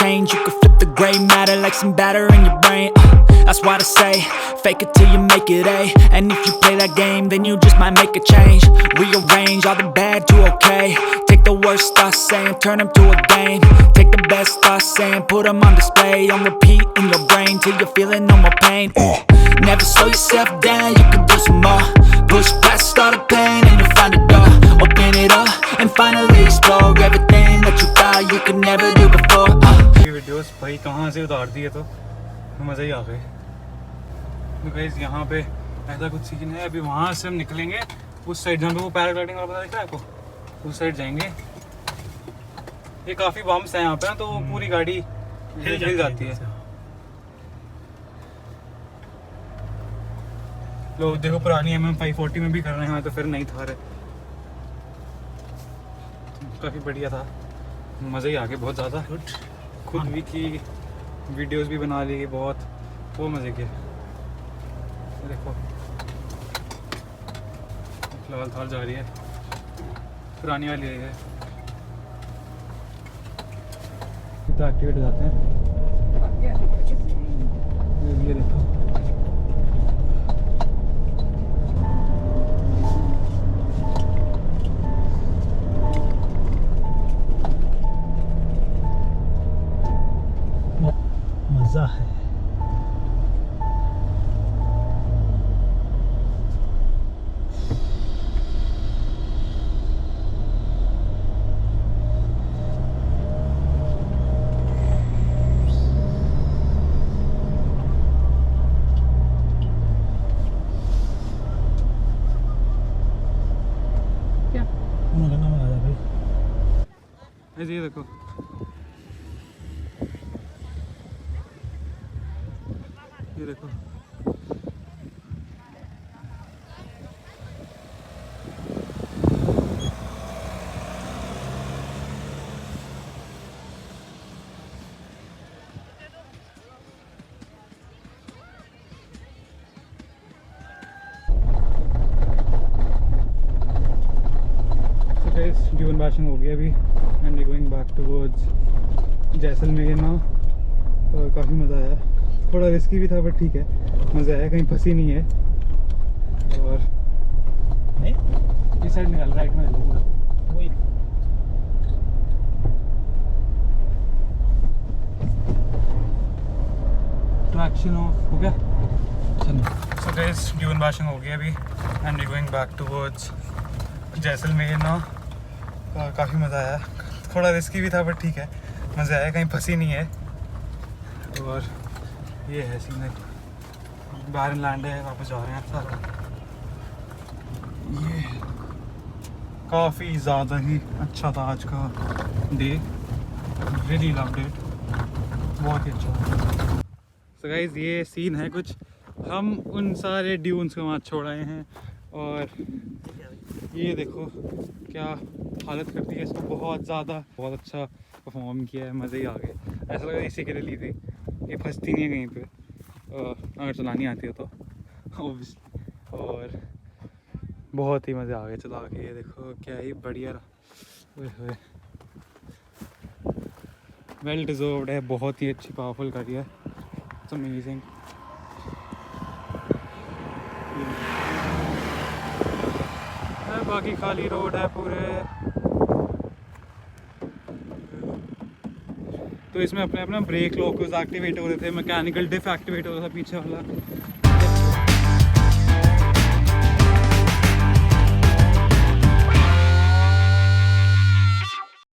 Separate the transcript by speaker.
Speaker 1: change. You can flip the gray matter like some batter in your brain. That's why I say, fake it till you make it A. And if you play that game, then you just might make a change. Rearrange all the bad to okay. Take the worst thoughts saying, turn them to a game. Take the best thoughts saying, put them on display. On repeat in your brain till you're feeling no more pain. Never slow yourself down, you can do some more. Push past all the pain and you'll find a door. Open it up and finally explore everything that you thought you could never do before.
Speaker 2: ये videos भाई कहाँ से उतार दिए तो मज़ा ही आ गए। तो गाइस यहाँ पे ऐसा कुछ सीन है। अभी वहाँ से हम निकलेंगे उस साइड जहाँ पे वो पैराग्लाइडिंग वाला पता दिख रहा है आपको, उस साइड जाएंगे। ये काफ़ी बम्प्स हैं यहाँ पे ना, तो पूरी गाड़ी हिल जाती है। लोग देखो पुरानी MM540 में भी कर रहे हैं, तो फिर नहीं थार है। काफ़ी बढ़िया था, मज़ा ही आ गया बहुत ज़्यादा। खुद भी की वीडियोस भी बना ली बहुत मज़े के। देखो फिलहाल थार जा रही है, पुरानी वाली है। कितना एक्टिवेट जाते हैं ये देखो।
Speaker 3: मज़ा है।
Speaker 2: ऐसे ये देखो, ये देखो ड्यून बाशिंग हो गया अभी and going back towards Jaisalmer ना। काफ़ी मज़ा आया, थोड़ा रिस्की भी था बट ठीक है, मज़ा आया, कहीं फंसी नहीं है। और इस साइड निकाल, राइट में वही ट्रैक्शन ऑफ हो गया। सो गाइस ड्यून बाशिंग हो गया अभी and going back towards Jaisalmer ना। काफ़ी मज़ा आया, थोड़ा रिस्की भी था बट ठीक है, मज़ा आया, कहीं फंसी नहीं है। और ये है सीन है, बैरन लैंड है, वापस जा रहे हैं सारा। ये काफ़ी ज़्यादा ही अच्छा था आज का डे, रियली लव्ड इट, बहुत ही अच्छा। सो गाइस ये सीन है कुछ, हम उन सारे ड्यून्स को वहाँ छोड़ आए हैं और ये देखो क्या हालत कर दी है इसको, बहुत ज़्यादा, बहुत अच्छा परफॉर्म किया है, मज़े ही आ गए। ऐसा लगा इसी के लिए ली थी, ये फंसती नहीं है कहीं पे अगर चलानी आती हो तो ऑब्वियसली। और बहुत ही मज़े आ गए चला के, ये देखो क्या ही बढ़िया रहा, वेल डिज़र्व्ड है, बहुत ही अच्छी पावरफुल गाड़ी है, इट्स अमेजिंग। बाकी खाली रोड है पूरे, तो इसमें अपने अपना ब्रेक लॉकर्स एक्टिवेट हो रहे थे, मैकेनिकल डिफ एक्टिवेट हो रहा था पीछे वाला,